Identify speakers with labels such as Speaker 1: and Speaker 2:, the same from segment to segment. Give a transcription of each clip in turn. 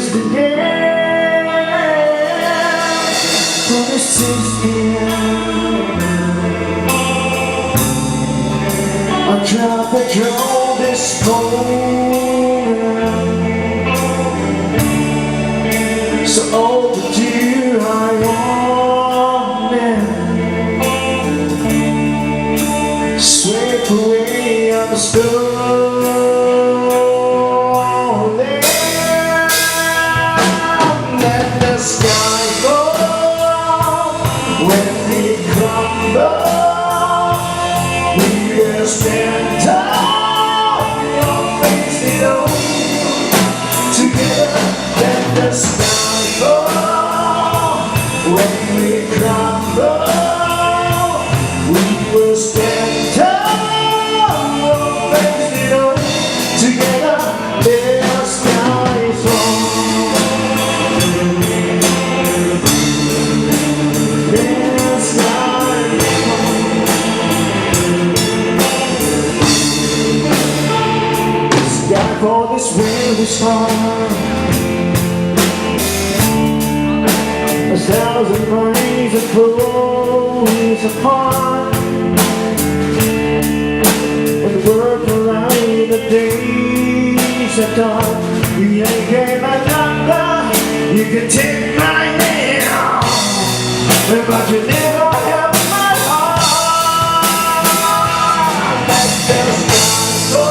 Speaker 1: was the day for the 60th. I tried to draw this moment, so overdue I want it. Sweep away on the stone. Let the sky go when we crumble. We will stand tall, your face it on. Together, let the sky go when we crumble. We will stand tall, your face it on. Together, let the sky fall. For this winter storm, 1,000 rains and flows apart. When the world around the days are dark, you ain't get my number, you can take my hand, but you never have my heart. Let the sky go.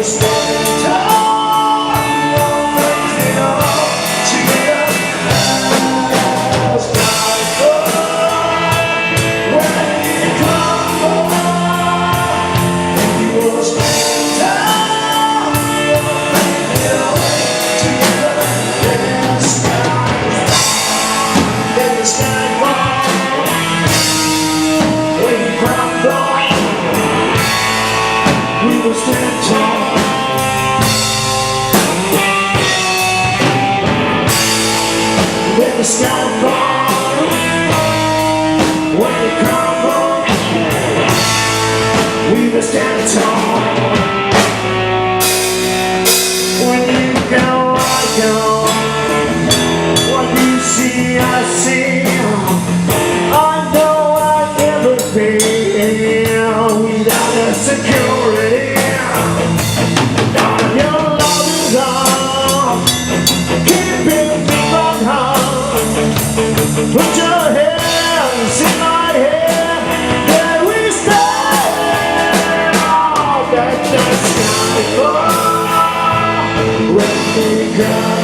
Speaker 1: Stand tall, raise it all together. The sky falls when we crumble. We will stand tall, raise it all together. Let the sky fall when we crumble. We will stand tall. Let the sky fall when we crumble. We will stand tall. When you go, I go. What you see, I see. I know I'll never fail without the security. Your love is on. Keep it in my heart. Put your hands in my hair. There we stand. Oh, let the sky fall when we come.